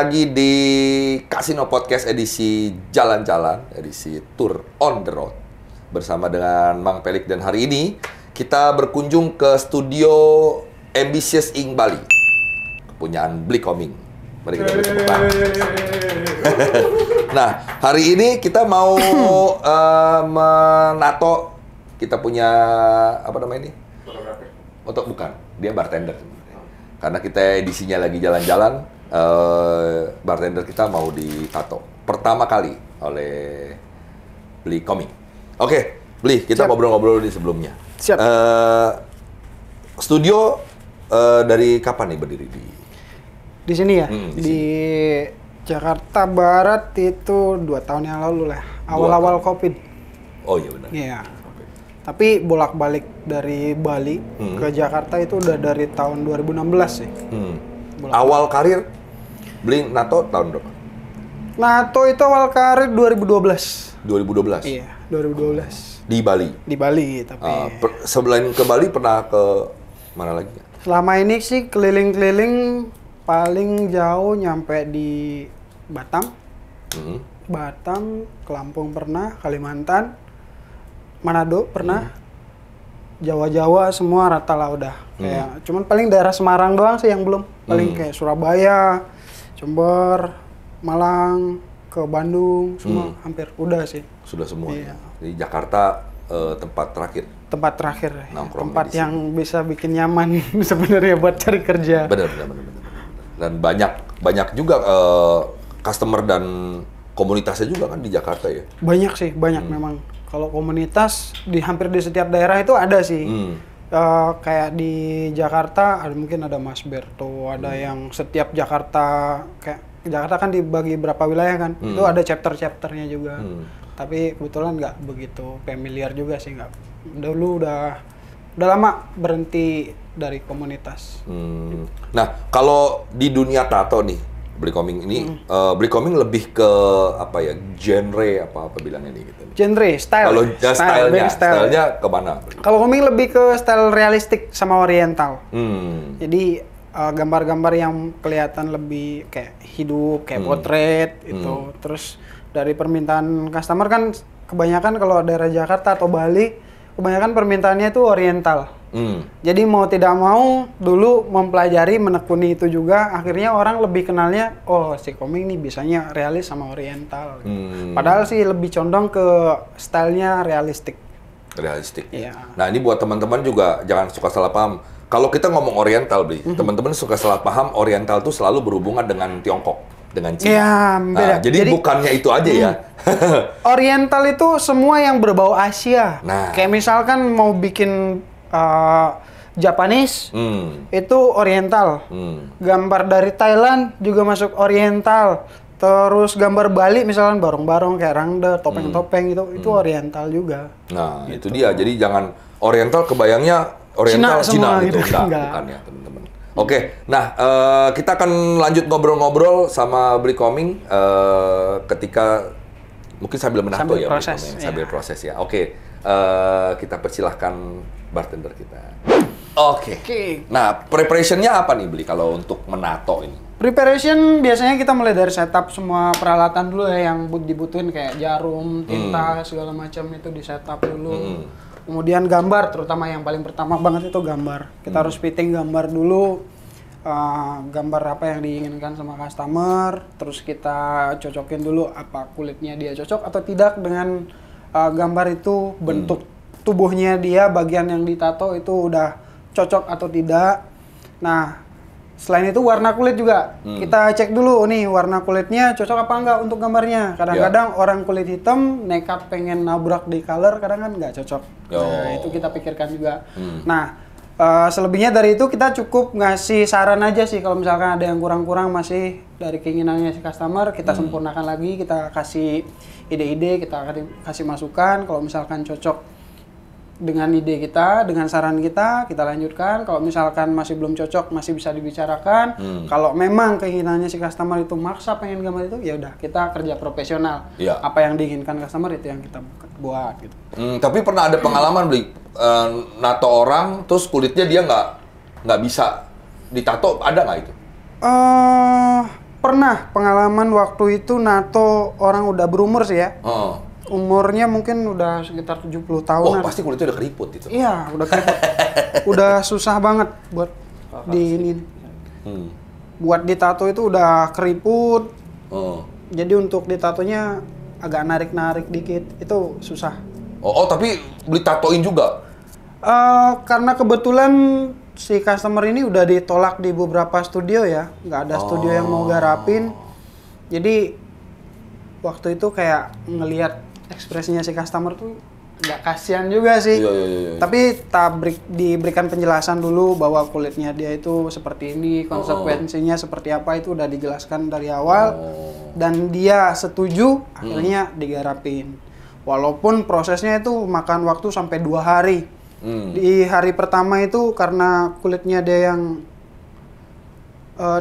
lagi di Kasino Podcast edisi Jalan-Jalan, edisi Tour on the Road. Bersama dengan Mang Pelik, dan hari ini kita berkunjung ke studio Ambitious Ink Bali. Kepunyaan Bli Koming. Mari kita beri tepuk tangan. Nah, hari ini kita mau menato, kita punya, apa namanya ini? Untuk bukan, dia bartender. Karena kita edisinya lagi jalan-jalan, bartender kita mau ditato pertama kali oleh Bli Koming. Oke, Bli, kita ngobrol-ngobrol di sebelumnya. Siap. Studio dari kapan nih berdiri Di sini ya? di Di Jakarta Barat itu 2 tahun yang lalu lah, awal-awal COVID. Oh iya benar. Iya. Tapi bolak-balik dari Bali ke Jakarta itu udah dari tahun 2016 sih. Awal karir Bli nato tahun berapa? Nato itu awal karir 2012. 2012? Iya, 2012. Di Bali? Di Bali, tapi... Selain ke Bali, pernah ke mana lagi? Selama ini sih keliling-keliling paling jauh nyampe di Batam. Batam, ke Lampung pernah, Kalimantan, Manado pernah, Jawa-Jawa semua rata lah udah. Kayak, cuman paling daerah Semarang doang sih yang belum. Paling kayak Surabaya, Jember, Malang, ke Bandung, semua hampir udah sih. Sudah semua. Iya. Di Jakarta tempat terakhir. Tempat terakhir, Nongkrong tempat di sini. yang bisa bikin nyaman sebenarnya buat cari kerja. Benar. Dan banyak juga customer dan komunitasnya juga kan di Jakarta ya. Banyak sih, banyak memang. Kalau komunitas hampir di setiap daerah itu ada sih. Kayak di Jakarta mungkin ada Mas Berto, ada yang setiap Jakarta, kayak Jakarta kan dibagi berapa wilayah kan, itu ada chapter-chapternya juga. Tapi kebetulan nggak begitu familiar juga sih, nggak. Dulu udah lama berhenti dari komunitas. Nah, kalau di dunia tato nih, Bli Koming ini, Bli Koming lebih ke apa ya, genre apa bilangnya nih gitu. Genre, style. Kalau stylenya ke mana? Kalau Koming lebih ke style realistik sama oriental. Jadi gambar-gambar yang kelihatan lebih kayak hidup, kayak potret itu. Terus dari permintaan customer kan kebanyakan kalau daerah Jakarta atau Bali, kebanyakan permintaannya itu oriental. Jadi mau tidak mau dulu mempelajari, menekuni itu juga, akhirnya orang lebih kenalnya, oh si Koming nih bisanya realis sama oriental. Padahal sih lebih condong ke stylenya realistik. Realistik. Iya. Nah, ini buat teman-teman juga jangan suka salah paham. Kalau kita ngomong oriental, Bli, teman-teman suka salah paham, oriental tuh selalu berhubungan dengan Tiongkok, dengan Cina. Iya, beda. Nah, jadi bukannya itu aja ya. Oriental itu semua yang berbau Asia. Nah. Kayak misalkan mau bikin Japanese, itu oriental. Gambar dari Thailand juga masuk oriental. Terus gambar Bali misalkan barong-barong kayak rangda, topeng-topeng itu oriental juga. Nah, itu dia. Jadi jangan oriental kebayangnya oriental Cina gitu. Enggak, bukan ya, teman-teman. Oke, nah kita akan lanjut ngobrol-ngobrol sama Bli Koming ketika mungkin sambil menato ya, proses, sambil proses ya. Oke, kita persilahkan bartender kita. Oke. Nah, preparationnya apa nih, Bli, kalau untuk menato ini? Preparation biasanya kita mulai dari setup semua peralatan dulu ya yang dibutuhin kayak jarum, tinta, segala macam itu di setup dulu. Kemudian gambar, terutama yang paling pertama banget itu gambar. Kita harus fitting gambar dulu, gambar apa yang diinginkan sama customer. Terus kita cocokin dulu apa kulitnya dia cocok atau tidak dengan gambar itu, bentuk tubuhnya dia, bagian yang ditato itu udah cocok atau tidak. Nah, selain itu warna kulit juga. Kita cek dulu nih warna kulitnya cocok apa enggak untuk gambarnya. Kadang-kadang orang kulit hitam nekat pengen nabrak di color, kadang kan nggak cocok. Nah, itu kita pikirkan juga. Nah, selebihnya dari itu kita cukup ngasih saran aja sih. Kalau misalkan ada yang kurang-kurang masih dari keinginannya si customer, kita sempurnakan lagi, kita kasih ide-ide, kita kasih masukan. Kalau misalkan cocok dengan ide kita, dengan saran kita lanjutkan. Kalau misalkan masih belum cocok, masih bisa dibicarakan. Kalau memang keinginannya si customer itu maksa pengen gambar itu, ya udah kita kerja profesional. Apa yang diinginkan customer itu yang kita buat gitu. Tapi pernah ada pengalaman, Bli, nato orang terus kulitnya dia nggak bisa ditato, ada nggak itu? Pernah pengalaman waktu itu NATO orang udah berumur sih ya. Oh. Umurnya mungkin udah sekitar 70 Oh, tahunan. pasti kulitnya udah keriput itu. Iya, udah keriput. Udah susah banget buat buat ditato itu udah keriput. Oh. Jadi untuk ditatonya agak narik-narik dikit. Itu susah. Oh, tapi beli tatoin juga? Karena kebetulan si customer ini udah ditolak di beberapa studio ya, nggak ada studio yang mau garapin. Jadi waktu itu kayak ngelihat ekspresinya si customer tuh nggak kasihan juga sih. Iya. Tapi diberikan penjelasan dulu bahwa kulitnya dia itu seperti ini, konsekuensinya seperti apa itu udah dijelaskan dari awal. Dan dia setuju, akhirnya digarapin. Walaupun prosesnya itu makan waktu sampai 2 hari. Di hari pertama itu karena kulitnya dia yang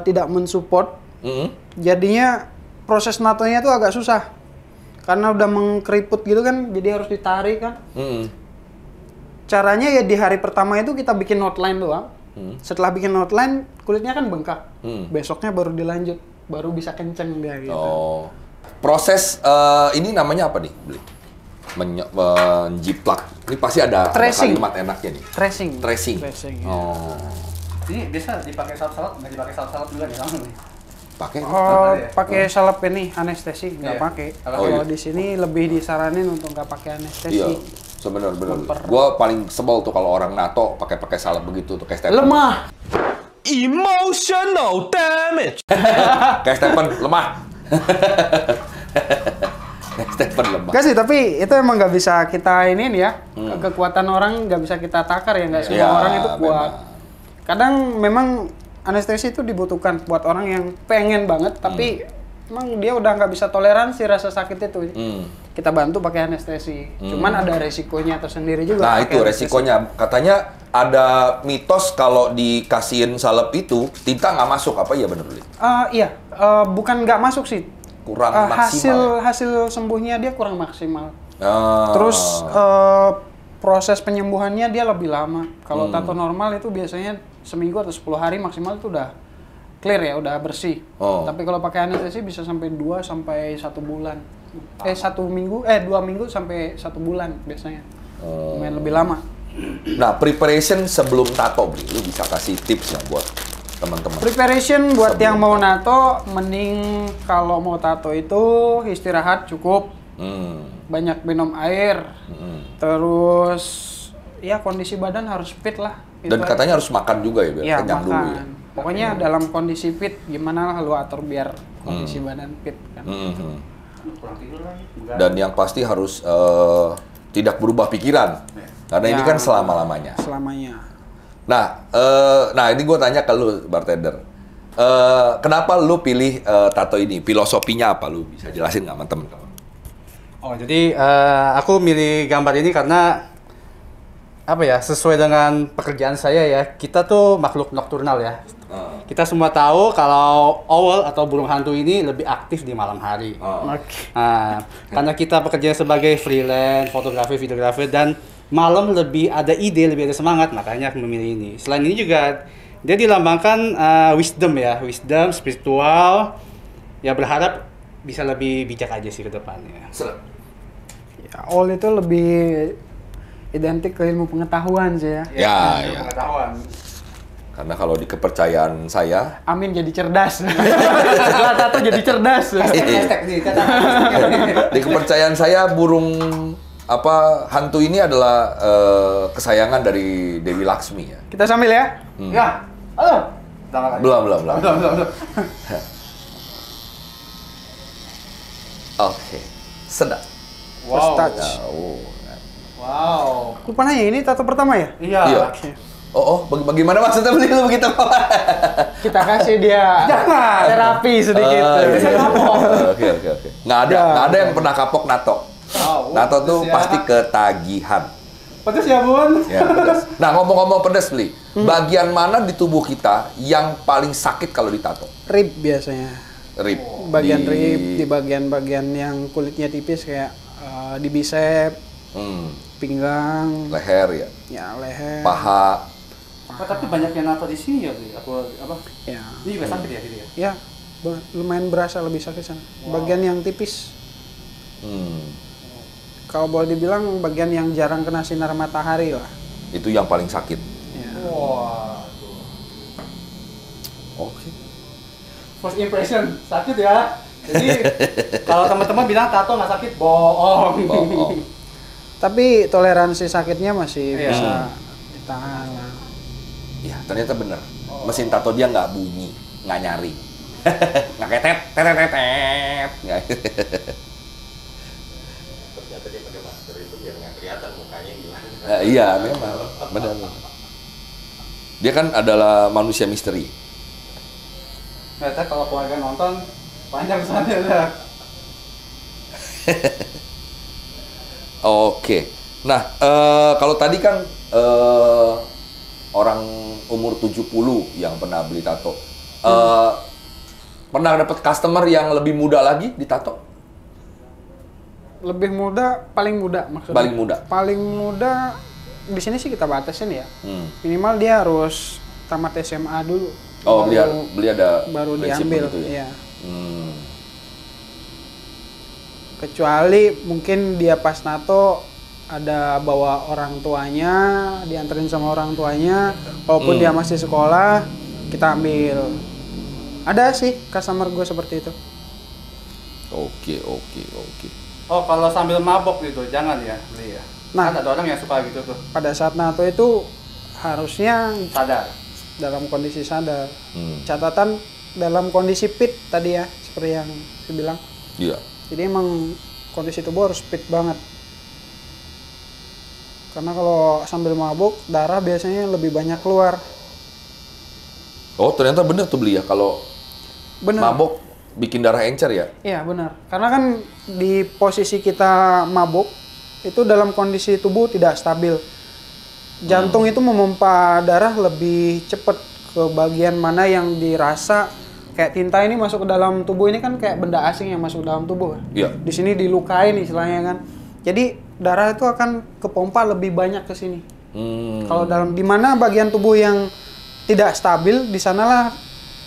tidak mensupport, jadinya proses natonya itu agak susah. Karena udah mengkeriput gitu kan, jadi harus ditarik kan. Caranya ya di hari pertama itu kita bikin outline doang. Setelah bikin outline, kulitnya kan bengkak. Besoknya baru dilanjut, baru bisa kenceng dia gitu. Oh. Proses ini namanya apa nih, Bli? Menjiplak. Ini pasti ada kalimat enaknya nih. Tracing. Ya. Oh. Ini bisa dipakai salep-salep, nggak dipakai salep-salep juga nih langsung nih. Pakai? Pakai salep ini anestesi, nggak pakai. Kalau di sini lebih disaranin untuk nggak pakai anestesi. Iya. Sebenarnya. Gua paling sebel tuh kalau orang NATO pakai salep begitu tuh kayak Stephen. Lemah. Emotional damage. Kayak Stephen lemah. Stephen lemah. Enggak sih, tapi itu emang nggak bisa kita ini ya. Kekuatan orang nggak bisa kita takar ya, nggak semua orang itu kuat. Kadang memang anestesi itu dibutuhkan buat orang yang pengen banget, tapi emang dia udah nggak bisa toleransi rasa sakit itu. Kita bantu pakai anestesi. Cuman ada resikonya tersendiri juga. Nah itu resikonya. Katanya ada mitos kalau dikasihin salep itu tinta nggak masuk. Apa iya bener Li? Iya, bukan nggak masuk sih. Kurang maksimal. Hasil sembuhnya dia kurang maksimal. Ah. Terus proses penyembuhannya dia lebih lama. Kalau tato normal itu biasanya seminggu atau 10 hari maksimal itu udah clear ya, udah bersih. Tapi kalau pakai anestesi bisa sampai 2 sampai 1 bulan. 1 minggu, 2 minggu sampai 1 bulan biasanya. Lumayan lebih lama. Nah, preparation sebelum tato, Bli, lu bisa kasih tips ya buat teman-teman. Preparation buat yang mau nato, mending kalau mau tato itu istirahat cukup. Banyak minum air. Terus ya kondisi badan harus fit lah. Dan katanya harus makan juga ya biar kenyang dulu ya. Pokoknya dalam kondisi fit gimana lah lu atur biar kondisi badan fit kan. Dan yang pasti harus tidak berubah pikiran. Karena ini kan selama-lamanya. Selamanya. Nah ini gue tanya ke lu, bartender. Kenapa lu pilih tato ini? Filosofinya apa? Lu bisa jelasin nggak sama temen-temen? Oh, jadi aku milih gambar ini karena apa ya, sesuai dengan pekerjaan saya ya. Kita tuh makhluk nokturnal ya. Kita semua tahu kalau owl atau burung hantu ini lebih aktif di malam hari. Nah, karena kita bekerja sebagai freelance, fotografi, videografi, dan malam lebih ada ide, lebih ada semangat, makanya aku memilih ini. Selain ini juga dia dilambangkan wisdom ya, wisdom, spiritual. Ya berharap bisa lebih bijak aja sih ke depannya. Ya, all itu lebih identik ke ilmu pengetahuan sih ya. Ya. Pengetahuan. Karena kalau di kepercayaan saya, Amin jadi cerdas. Setelah tato jadi cerdas. di kepercayaan saya burung hantu ini adalah kesayangan dari Dewi Laksmi ya. Kita sambil ya. Ya. Halo. Belum. Oke. Sedap. First touch. Wow. Lupa nanya, ini tato pertama ya? Iya. Bagaimana maksudnya beli lu begitu? Kita kasih dia terapi sedikit. Oke. Nggak ada yang pernah kapok nato. Nato tuh pasti ketagihan. Pedes ya, Bun? Ya, pedes. Nah, ngomong-ngomong pedes, Bli. Bagian mana di tubuh kita yang paling sakit kalau ditato? Rib biasanya. Rib. Bagian rib, di bagian-bagian yang kulitnya tipis kayak di bicep, pinggang, Leher ya. ya leher, Paha. Tapi banyak yang nato di sini ya, Bli. Aku apa? ya. Ini juga sakit ya gitu ya? Ya, lumayan berasa lebih sakit sana. Bagian yang tipis. Kalau boleh dibilang bagian yang jarang kena sinar matahari lah. Itu yang paling sakit. Ya. Wah. Oke. First impression sakit ya. Jadi kalau teman-teman bilang tato nggak sakit, bohong. Bohong. Tapi toleransi sakitnya masih bisa ditahan lah. Ya, ternyata bener. Mesin tato dia nggak bunyi, nggak nyari. Nggak kayak tet. Nggak. Ternyata dia pakai masker itu biar nggak kelihatan mukanya gimana. Iya, memang. Benar. Dia kan adalah manusia misteri. Ternyata kalau keluarga nonton, panjang sana lah. Oke. Nah, kalau tadi kan orang umur 70 yang pernah beli tato. Pernah dapat customer yang lebih muda lagi di tato? Lebih muda, paling muda maksudnya. Paling muda. Paling muda di sini sih kita batasin ya. Minimal dia harus tamat SMA dulu. Oh, beli ada baru prinsip diambil. begitu ya? Iya. Kecuali mungkin dia pas nato ada bawa orang tuanya, dianterin sama orang tuanya, walaupun dia masih sekolah, kita ambil. Ada sih customer gue seperti itu. Oke. Oh, kalau sambil mabok gitu, jangan ya beli ya. Nah, kan ada orang yang suka gitu tuh. Pada saat nato itu harusnya Sadar. dalam kondisi sadar. Catatan dalam kondisi fit tadi ya, seperti yang saya bilang. Iya. Jadi emang kondisi tubuh harus fit banget. Karena kalau sambil mabuk, darah biasanya lebih banyak keluar. Oh, ternyata bener tuh beli ya kalau Bener. mabok bikin darah encer ya? Iya benar. Karena kan di posisi kita mabuk itu dalam kondisi tubuh tidak stabil. Jantung itu memompa darah lebih cepat ke bagian mana yang dirasa kayak tinta ini masuk ke dalam tubuh ini kan kayak benda asing yang masuk ke dalam tubuh. Iya. Di sini dilukain istilahnya kan. Jadi darah itu akan kepompa lebih banyak ke sini. Kalau dalam di mana bagian tubuh yang tidak stabil, di sanalah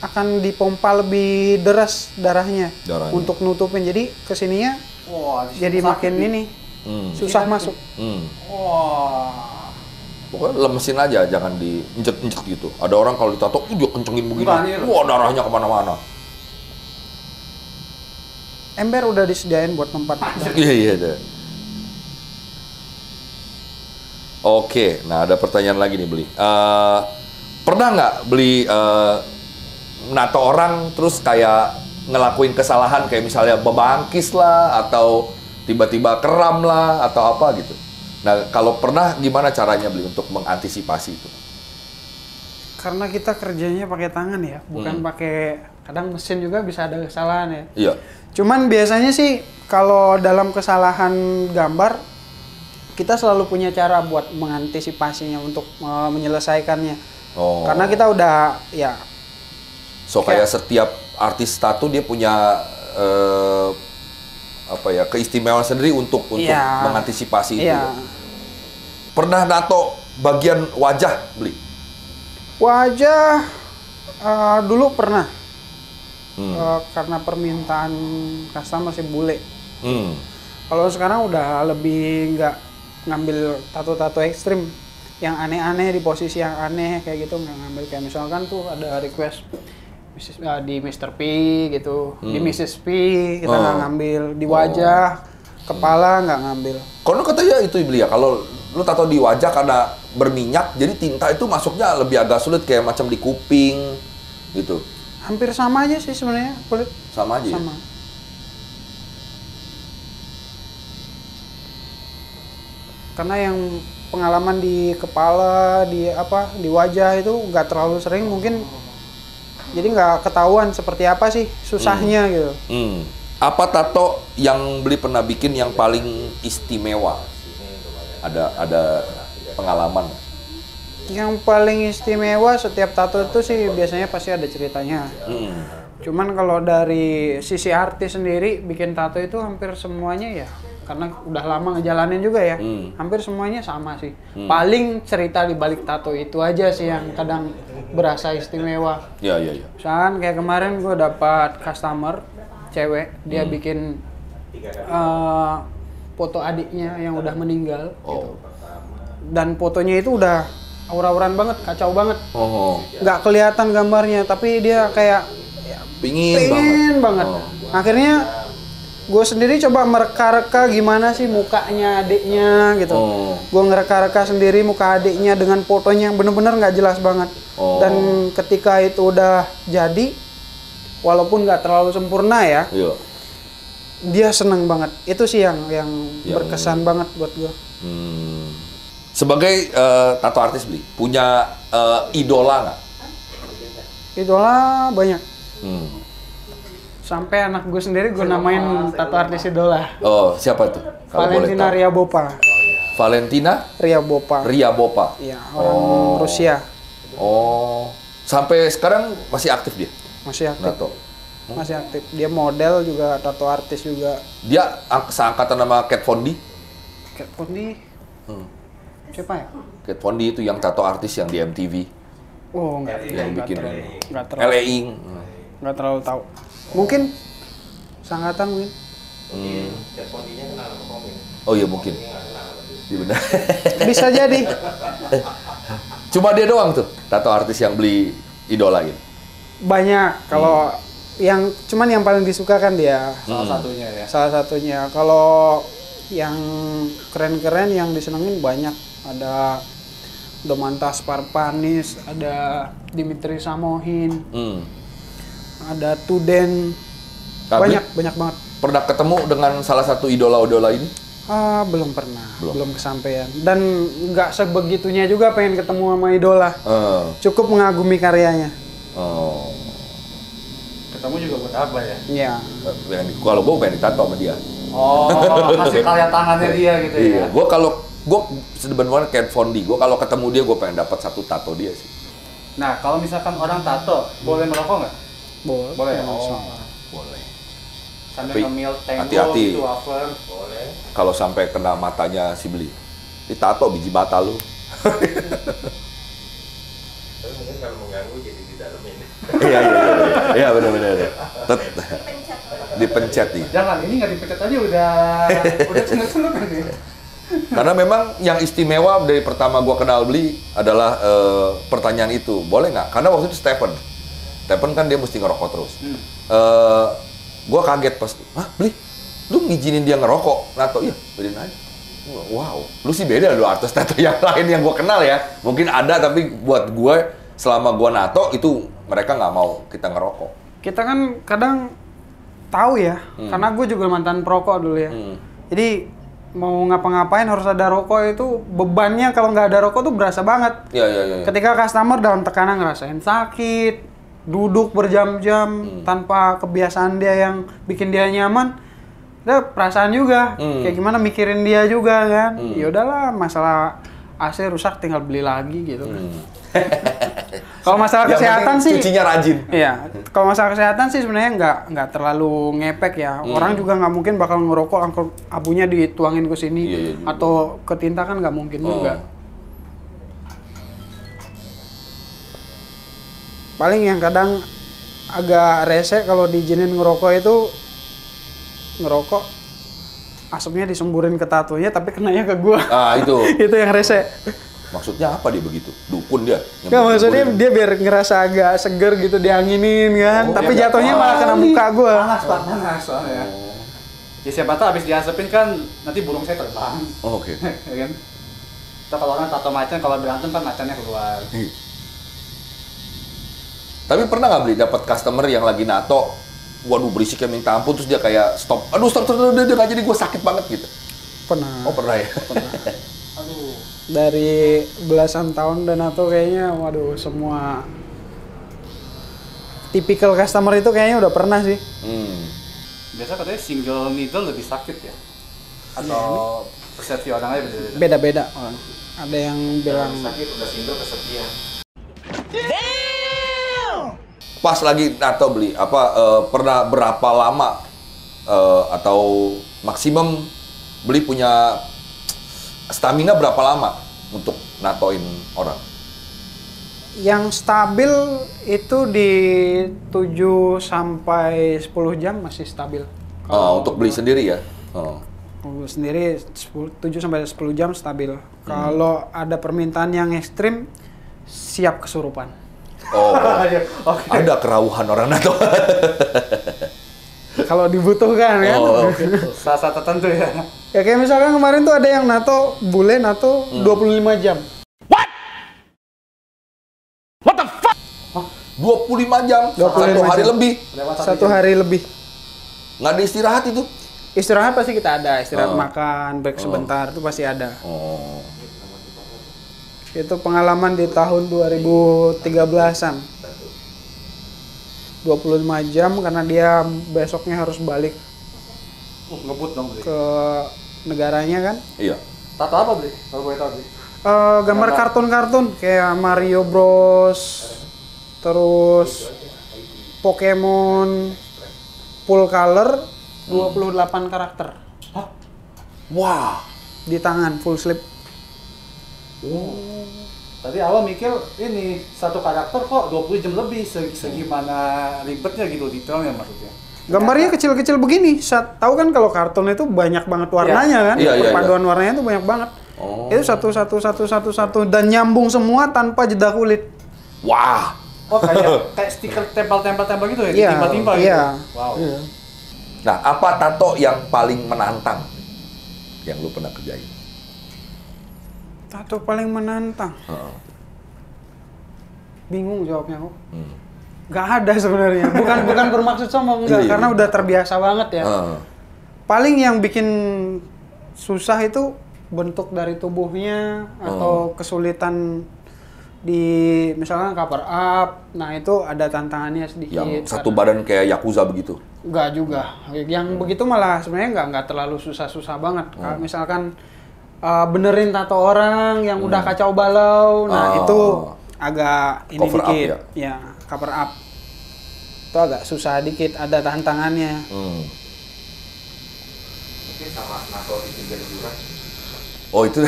akan dipompa lebih deras darahnya. Untuk nutupin. Jadi kesininya Wah, jadi makin ini susah masuk. Wah. Pokoknya lemesin aja, jangan diinjek-injek gitu. Ada orang kalau ditato, dia kencengin begini. Wah, darahnya kemana-mana. Ember udah disediain buat tempat. Iya deh. Oke, nah ada pertanyaan lagi nih beli. Pernah nggak beli nato orang terus kayak ngelakuin kesalahan kayak misalnya bebangkis lah atau tiba-tiba kram lah atau apa gitu? Nah kalau pernah gimana caranya beli untuk mengantisipasi itu? Karena kita kerjanya pakai tangan ya, bukan pakai kadang mesin juga bisa ada kesalahan ya. Iya. Cuman biasanya sih kalau dalam kesalahan gambar kita selalu punya cara buat mengantisipasinya untuk menyelesaikannya. Oh. Karena kita udah ya. So kayak setiap artis tato dia punya keistimewaan sendiri untuk mengantisipasi itu. Iya. Pernah nato bagian wajah beli? Wajah dulu pernah. Karena permintaan customer masih bule. Kalau sekarang udah lebih nggak ngambil tato-tato ekstrim yang aneh-aneh di posisi yang aneh kayak gitu, nggak ngambil. Kayak misalkan tuh ada request di Mr. P gitu, di Mrs. P kita nggak ngambil, di wajah, kepala nggak ngambil. Karena katanya itu beli ya, kalau lu tato di wajah karena berminyak, jadi tinta itu masuknya lebih agak sulit kayak macam di kuping gitu. Hampir sama aja sih sebenarnya kulit. Sama aja. Sama. Ya? Karena yang pengalaman di kepala, di wajah itu nggak terlalu sering, mungkin jadi nggak ketahuan seperti apa sih susahnya gitu. Apa tato yang beli pernah bikin yang paling istimewa? Ada pengalaman? Yang paling istimewa setiap tato itu sih biasanya pasti ada ceritanya. Cuman kalau dari sisi artis sendiri bikin tato itu hampir semuanya ya karena udah lama ngejalanin juga ya. Hampir semuanya sama sih. Paling cerita di balik tato itu aja sih yang kadang berasa istimewa. Iya, iya, iya. Misalkan kayak kemarin gue dapat customer cewek, dia bikin foto adiknya yang udah meninggal gitu. Dan fotonya itu udah aura-auran banget, kacau banget. Nggak kelihatan gambarnya, tapi dia kayak Pingin banget. Akhirnya gue sendiri coba mereka-reka gimana sih mukanya adiknya gitu. Gue ngereka-reka sendiri muka adiknya dengan fotonya yang bener-bener nggak jelas banget. Dan ketika itu udah jadi, walaupun nggak terlalu sempurna ya, dia seneng banget. Itu sih yang berkesan banget buat gue. Sebagai tato artis Bli, punya idola nggak? Idola banyak. Sampai anak gue sendiri gue namain tato artis idola. Oh, siapa tuh? Kalau Valentina boleh tahu. Ria Bopa. Valentina Ria Bopa. Ria Bopa. Iya, orang Rusia. Oh, sampai sekarang masih aktif dia? Masih aktif. Nato. Masih aktif. Dia model juga, tato artis juga. Dia seangkatan sama Kat Von D? Kat Von D. Siapa ya? Kat Von D itu yang tato artis yang di MTV. Oh, enggak. Yang bikin Enggak terlalu. LA Ing. Enggak terlalu tahu. Mungkin sangkatan mungkin. Pondinya kenal sama Komeng. Oh iya mungkin. Iya benar. Bisa jadi. Cuma dia doang tuh tato artis yang beli idola gitu. Banyak. Kalau yang cuman yang paling disuka kan dia. Salah satunya ya. Salah satunya. Kalau yang keren-keren yang disenengin banyak. Ada Domantas Parpanis, ada Dimitri Samohin, ada Tuden. Tapi Banyak banget. pernah ketemu dengan salah satu idola-idola ini? Belum pernah, belum kesampaian. Dan nggak sebegitunya juga pengen ketemu sama idola. Cukup mengagumi karyanya. Ketemu juga buat apa ya? Iya. Kalau gue pengen ditato sama dia. Oh, hasil karya tangannya dia gitu ya. Gue sebenarnya kayak Fondi. Gue kalau ketemu dia gue pengen dapat satu tato dia sih. Nah, kalau misalkan orang tato, boleh merokok nggak? Boleh. Boleh. Sambil Tapi ngemil tango hati-hati. gitu, wafer. Boleh. Kalau sampai kena matanya si Beli, ditato biji mata lu. Tapi mungkin kalau mengganggu jadi di dalam ini. Iya benar-benar. Dipencet nih. Jangan, ini nggak dipencet aja udah cenut-cenut nih. Karena memang yang istimewa dari pertama gua kenal Beli adalah pertanyaan itu, boleh nggak? Karena waktu itu Stephen kan dia mesti ngerokok terus. Gua kaget pas, Beli, lu ngizinin dia ngerokok? Nato, iya, beliin aja. Wow, lu sih beda lu artis tato yang lain yang gua kenal ya. Mungkin ada, tapi buat gue selama gua nato itu mereka nggak mau kita ngerokok. Kita kan kadang tahu ya, karena gue juga mantan perokok dulu ya. Jadi mau ngapa-ngapain harus ada rokok itu bebannya kalau nggak ada rokok tuh berasa banget. Iya. Ketika customer dalam tekanan ngerasain sakit, duduk berjam-jam tanpa kebiasaan dia yang bikin dia nyaman, ada perasaan juga. Kayak gimana mikirin dia juga kan. Ya udahlah, masalah AC rusak tinggal beli lagi gitu. Kalau masalah Yang kesehatan penting sih cucinya rajin. iya, kalau masalah kesehatan sih sebenarnya nggak terlalu ngepek ya. Orang juga nggak mungkin bakal ngerokok abunya dituangin ke sini Iya, atau ke tinta kan nggak mungkin juga. Paling yang kadang agak rese kalau diizinin ngerokok itu ngerokok asapnya disemburin ke tatonya tapi kenanya ke gua. Itu. Itu yang rese. Maksudnya apa dia begitu? Dukun dia? Nggak, maksudnya dia biar ngerasa agak seger gitu dianginin kan, tapi jatuhnya malah kena muka gua. Panas soalnya. Ya siapa tahu abis diasepin kan nanti burung saya terbang. Oke. Ya kan? Atau kalau orang tato macan kalau berantem kan macannya keluar. Tapi pernah nggak Beli dapat customer yang lagi nato, waduh berisiknya minta ampun, terus dia kayak stop, aduh stop, dia nggak jadi, gue sakit banget gitu. Pernah. Oh pernah ya? Aduh. Dari belasan tahun dan atau kayaknya waduh semua tipikal customer itu kayaknya udah pernah sih. Biasa katanya single needle lebih sakit ya? Atau persepsi orang lain beda-beda? Beda-beda orang. Ada yang bilang Sakit udah single kesepian. Pas lagi nato Beli, pernah berapa lama atau maksimum Beli punya stamina berapa lama untuk natoin orang? Yang stabil itu di 7 sampai 10 jam masih stabil. Untuk beli sendiri ya? Kalau sendiri 7 sampai 10 jam stabil. Kalau ada permintaan yang ekstrim, siap kesurupan. Ada kerauhan orang nato. Kalau dibutuhkan kan. Saat-saat tertentu ya. Ya kayak misalkan kemarin tuh ada yang nato, bule nato 25 jam. 25 jam, 25 1 hari jam. lebih. 1 hari lebih. Nggak ada istirahat itu? Istirahat pasti kita ada, istirahat makan, break sebentar itu pasti ada. Itu pengalaman di tahun 2013-an. 25 jam karena dia besoknya harus balik Ngebut dong, Bli. ke negaranya kan. Iya. Tato apa, Bli? Kalau boleh tahu, Bli. Gambar kartun-kartun kayak Mario Bros, terus Pokemon full color 28 karakter. Wah. Di tangan full sleeve. Tadi awal mikir ini satu karakter kok 20 jam lebih, segimana ribetnya gitu detailnya maksudnya. Gambarnya kecil-kecil begini. Tahu kan kalau kartun itu banyak banget warnanya kan? Iya, iya, Perpaduan warnanya itu banyak banget. Itu satu dan nyambung semua tanpa jeda kulit. Wah. Oh kayak stiker tempel-tempel gitu ya, Iya, timpa-timpa gitu. iya. Wow. Iya. Nah, apa tato yang paling menantang yang lu pernah kerjain? Tato paling menantang. Bingung jawabnya kok. Gak ada sebenarnya. Bukan bermaksud sombong enggak, Iya. karena udah terbiasa banget ya. Paling yang bikin susah itu bentuk dari tubuhnya atau kesulitan di misalkan cover up. Nah, itu ada tantangannya sedikit. Yang satu badan kayak Yakuza begitu? Enggak juga. Yang begitu malah sebenarnya enggak terlalu susah-susah banget. Kalau misalkan benerin tato orang yang udah kacau balau, nah itu agak ini Cover up dikit. Ya, cover up. Itu agak susah dikit, ada tantangannya. Mungkin sama nato di pinggir jurang. Oh, itu.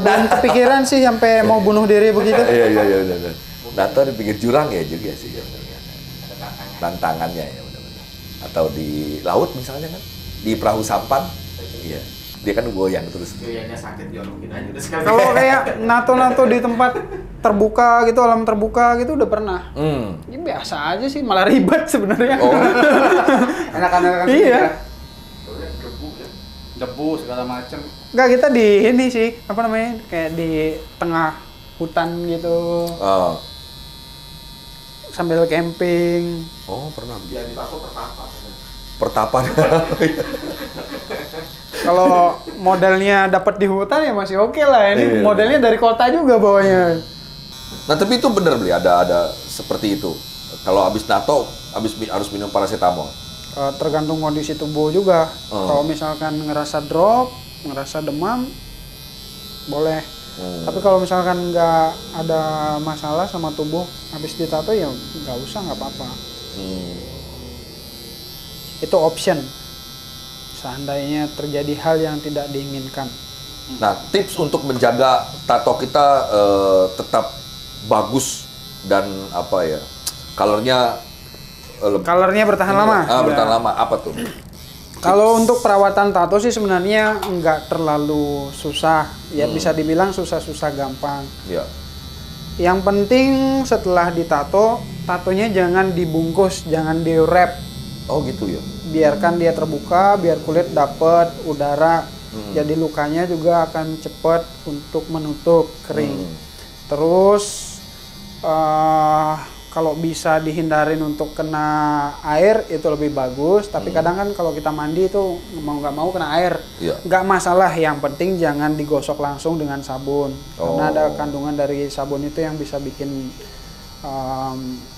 Belum kepikiran sih sampai mau bunuh diri begitu. Iya. Nato di pinggir jurang ya juga sih. Tantangannya ya benar-benar. Atau di laut misalnya kan, di perahu sampan. Iya. Dia kan goyang terus. Goyangnya sakit jorokin aja udah sekali. Kalau kayak nato-nato di tempat terbuka gitu, alam terbuka gitu udah pernah. Ini biasa aja sih, malah ribet sebenarnya. Enak-enakan Iya. Debu segala macem. Enggak, kita di ini sih, apa namanya? Kayak di tengah hutan gitu. Sambil camping. Oh, pernah begitu. Jadi tato pertapa. Pertapan. Kalau modelnya dapat di hutan ya masih oke lah. Ini Iya. modelnya dari kota juga bawahnya. Nah, tapi itu bener beli ada seperti itu. Kalau habis nato, harus minum paracetamol. Tergantung kondisi tubuh juga. Kalau misalkan ngerasa drop, ngerasa demam, boleh. Tapi kalau misalkan nggak ada masalah sama tubuh, habis ditato ya nggak usah, nggak apa-apa. Itu option. Seandainya terjadi hal yang tidak diinginkan. Nah, tips untuk menjaga tato kita tetap bagus dan apa ya, colornya Colornya bertahan lama. bertahan lama, apa tuh? Kalau untuk perawatan tato sih sebenarnya nggak terlalu susah. Ya bisa dibilang susah-susah gampang. Ya. Yang penting setelah ditato, tatonya jangan dibungkus, jangan di-wrap. Oh gitu ya. Biarkan dia terbuka, biar kulit dapet udara. Jadi lukanya juga akan cepat untuk menutup kering. Terus kalau bisa dihindarin untuk kena air itu lebih bagus. Tapi kadang kan kalau kita mandi itu mau nggak mau kena air. Iya. Nggak masalah, yang penting jangan digosok langsung dengan sabun. Karena ada kandungan dari sabun itu yang bisa bikin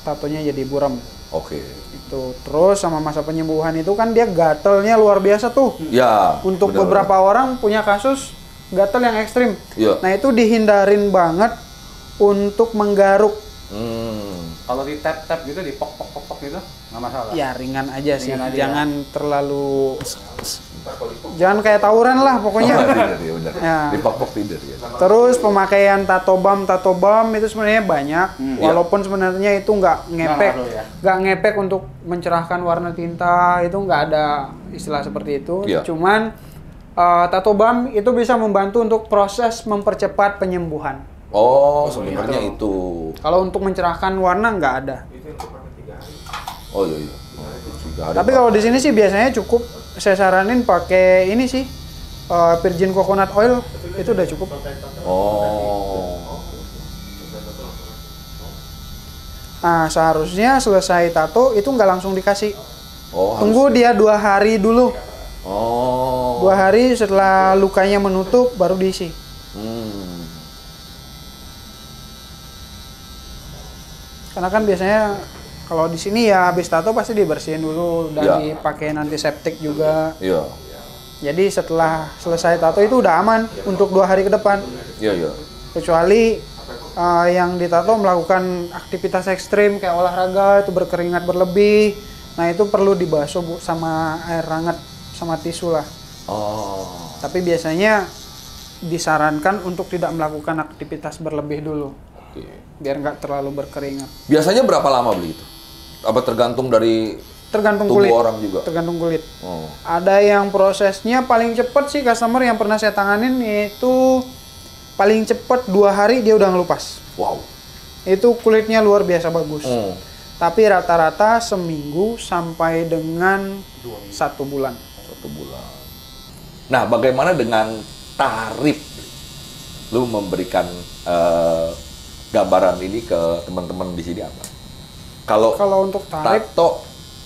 tatonya jadi buram. Oke. Itu. Terus sama masa penyembuhan itu kan dia gatelnya luar biasa tuh. Ya. Untuk benar. beberapa orang punya kasus gatel yang ekstrim. Iya. Nah itu dihindarin banget untuk menggaruk. Kalau di tap gitu, di pok gitu, nggak masalah. Ya ringan aja sih, Ringan aja, jangan terlalu, jangan kayak tawuran lah pokoknya. Tidur ya benar. Ya. Dipok-pok tidur ya. Terus pemakaian tato balm itu sebenarnya banyak, walaupun sebenarnya itu nggak ngepek, ngaruh ya. nggak ngepek untuk mencerahkan warna tinta, itu nggak ada istilah seperti itu. Iya. Cuman tato balm itu bisa membantu untuk proses mempercepat penyembuhan. Oh, sebenarnya itu. Kalau untuk mencerahkan warna nggak ada. Oh iya. Oh, 3 hari. Tapi kalau di sini sih biasanya cukup, saya saranin pakai ini sih, virgin coconut oil itu udah cukup. Oh. Nah seharusnya selesai tato itu nggak langsung dikasih, Oh, tunggu dia 2 hari dulu. Oh. 2 hari setelah lukanya menutup baru diisi. Hmm. Karena kan biasanya kalau di sini ya habis tato pasti dibersihin dulu dan Ya. dipakein antiseptik juga. Iya. Jadi setelah selesai tato itu udah aman untuk 2 hari ke depan. Iya. Kecuali yang ditato melakukan aktivitas ekstrim kayak olahraga itu berkeringat berlebih. Nah itu perlu dibasuh sama air hangat sama tisu lah. Oh. Tapi biasanya disarankan untuk tidak melakukan aktivitas berlebih dulu. Oke. Biar nggak terlalu berkeringat. Biasanya berapa lama beli itu? Apa tergantung dari Tergantung tubuh kulit. orang juga? Tergantung kulit. Oh. Ada yang prosesnya paling cepat sih, customer yang pernah saya tanganin itu paling cepat 2 hari dia udah ngelupas. Wow. Itu kulitnya luar biasa bagus. Oh. Tapi rata-rata seminggu sampai dengan 1 bulan. 1 bulan. Nah, bagaimana dengan tarif? Lu memberikan gambaran ini ke teman-teman di sini apa? Kalau Kalau untuk tarif, tato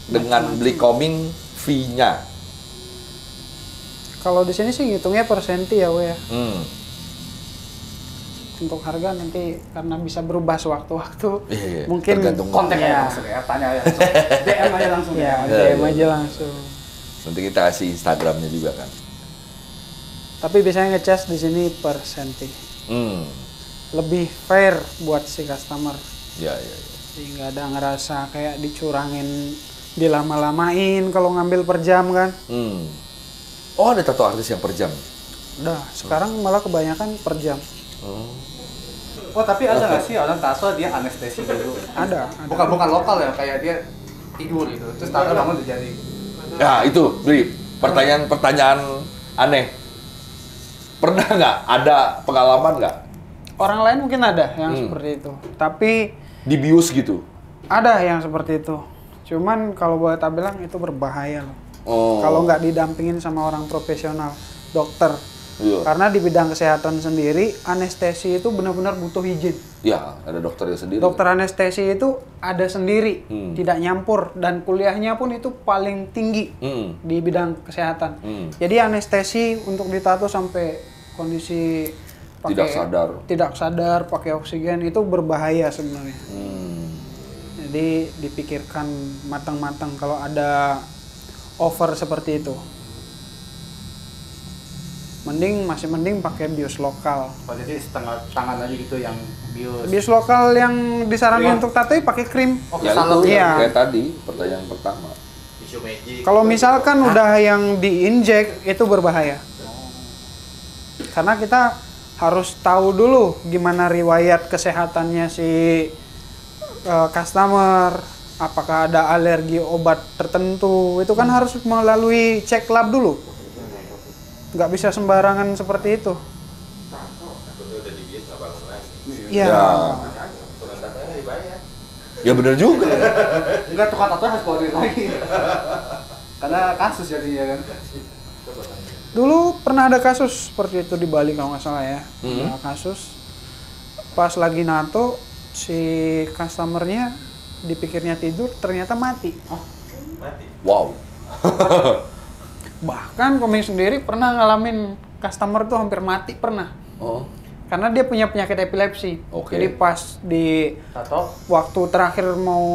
dengan beli koming fee-nya. kalau di sini sih ngitungnya per senti ya, we ya. Hmm. Untuk harga nanti karena bisa berubah sewaktu-waktu. Iya, Mungkin tergantung Kontak ya. aja langsung ya, tanya aja langsung. DM aja langsung Ya, Iya, DM iya. aja langsung. Nanti kita kasih Instagramnya juga kan. Tapi biasanya ngecas di sini per senti. Hmm. Lebih fair buat si customer. Ya, ya, ya. Jadi nggak ada ngerasa kayak dicurangin, dilama-lamain kalau ngambil per jam kan. Hmm. Oh, ada tato artis yang per jam. Udah, sekarang malah kebanyakan per jam. Oh tapi ada nggak sih orang tato dia anestesi dulu? Ada. Bukan lokal ya, kayak dia tidur gitu, terus tato bangun udah jadi. Ya, itu, Bri. Pertanyaan aneh. Pernah nggak ada pengalaman nggak Orang lain mungkin ada yang seperti itu. Tapi dibius gitu? ada yang seperti itu. Cuman kalau buat tak bilang itu berbahaya loh. Oh. Kalau nggak didampingin sama orang profesional, dokter. Iya. Karena di bidang kesehatan sendiri, anestesi itu benar-benar butuh izin. Ya, ada dokternya sendiri. Dokter anestesi itu ada sendiri, Hmm. tidak nyampur, dan kuliahnya pun itu paling tinggi Hmm. di bidang kesehatan. Hmm. Jadi anestesi untuk ditato sampai kondisi tidak sadar, pakai oksigen itu berbahaya sebenarnya. Hmm. Jadi dipikirkan matang-matang kalau ada over seperti itu. Masih mending pakai bius lokal. Oh jadi setengah tangan aja gitu yang bius. Bius lokal yang disarankan Iya. untuk tato pakai krim. Oh Ya kesalem itu Iya. kayak tadi pertanyaan pertama. Tisu magic. Kalau misalkan udah yang diinjek itu berbahaya. Karena kita harus tahu dulu gimana riwayat kesehatannya si customer, apakah ada alergi obat tertentu, itu kan harus melalui cek lab dulu. Nggak bisa sembarangan seperti itu. Takutnya udah dibius nggak bangun lagi. Iya. Ya. Tukang tatonya nggak dibayar. Ya bener juga. Enggak, tukang tato harus keluar duit lagi. Karena kasus jadinya kan. Dulu pernah ada kasus seperti itu di Bali kalau nggak salah ya. Ada kasus pas lagi nato si customernya dipikirnya tidur ternyata mati. Mati. Wow. Bahkan komik sendiri pernah ngalamin customer tuh hampir mati pernah. Oh. Karena dia punya penyakit epilepsi. Oke. Jadi pas di Tato. waktu terakhir mau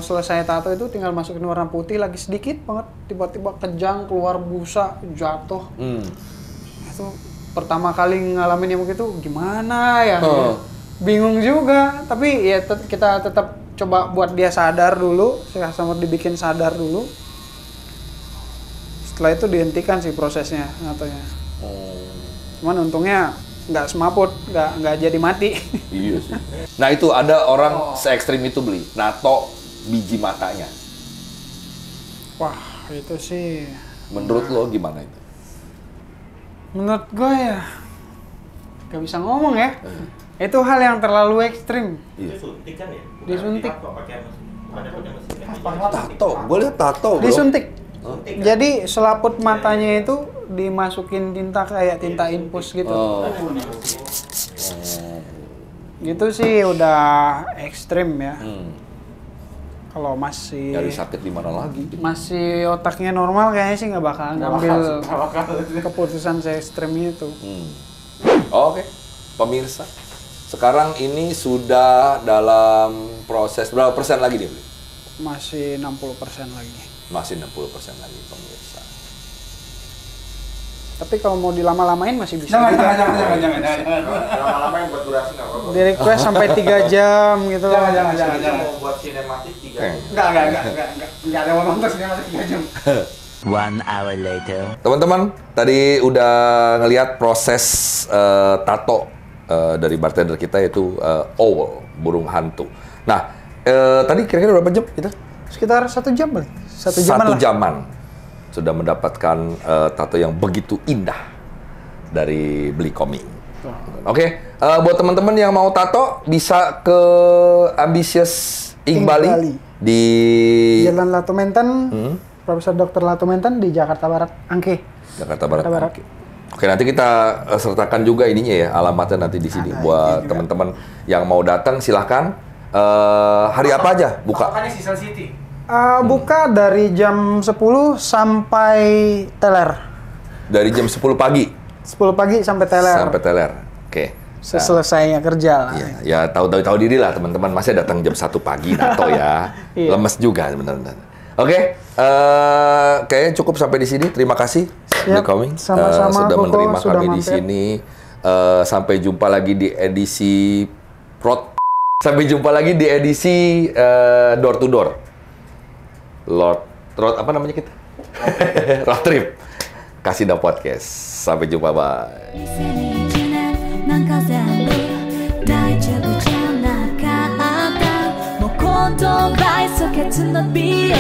selesai tato itu tinggal masukin warna putih lagi sedikit banget, tiba-tiba kejang keluar busa, jatuh. Hmm. Itu pertama kali ngalamin yang begitu gimana ya? Oh. Bingung juga, tapi ya kita tetap coba buat dia sadar dulu, si customer dibikin sadar dulu. Setelah itu dihentikan sih prosesnya katanya. Cuman untungnya nggak semaput, nggak jadi mati. Iya sih. Nah itu ada orang se-ekstrim itu beli nato biji matanya. Wah itu sih. Menurut lo gimana itu? Menurut gue ya nggak bisa ngomong ya. Itu hal yang terlalu ekstrim. Iya. Disuntik kan ya? Bukan Disuntik. tato, pakai mesin. Bukan pakai mesin. Tato, gue lihat tato bro. Disuntik. Suntik. Jadi selaput matanya itu dimasukin tinta kayak tinta infus gitu. Oh. Gitu sih udah ekstrim ya. Kalau Nyari sakit di mana lagi? masih otaknya normal kayaknya sih nggak bakal ngambil keputusan se-ekstrim itu. Oke, pemirsa. Sekarang ini sudah dalam proses berapa persen lagi dia beli? Masih 60% lagi. Masih 60% lagi pemirsa. Tapi kalau mau dilama-lamain masih bisa. Jangan. Lama-lama yang buat durasi nggak apa-apa. Di request sampai 3 jam gitu. Jangan. Kita mau buat sinematik 3 jam. Enggak ada yang nonton sini masih 3 jam. 1 hour later. Teman-teman, tadi udah ngelihat proses tato dari bartender kita yaitu owl, burung hantu. Nah, tadi kira-kira berapa jam kita? Sekitar 1 jam balik. 1 jaman Satu lah. jaman sudah mendapatkan tato yang begitu indah dari Beli Koming. Oke, buat teman-teman yang mau tato bisa ke Ambitious Ink Ink Bali Bali. di Jalan Latumenten, Profesor Dr. Latumenten di Jakarta Barat, Angke. Jakarta Barat. Jakarta Barat. Oke, nanti kita sertakan juga ininya ya, alamatnya nanti di sini buat teman-teman yang mau datang silahkan. Hari apa aja buka? Pokoknya Season City. Buka dari jam 10 sampai teler. Dari jam 10 pagi 10 pagi sampai teler. sampai teler. Oke. Selesainya kerja lah. Iya, ya tahu diri lah teman-teman. Masih datang jam 1 pagi nato ya. Iya. Lemes juga benar-benar. Oke, kayaknya cukup sampai di sini. Terima kasih Beli Koming Sama-sama, sudah Koko, menerima sudah kami di mampir. sini. Sampai jumpa lagi di edisi Sampai jumpa lagi di edisi Door to Door. Road apa namanya kita? Road Trip. Kasida Podcast. Sampai jumpa, bye. 2020年なんか全部大丈夫じゃなかったもう今度倍速決の美容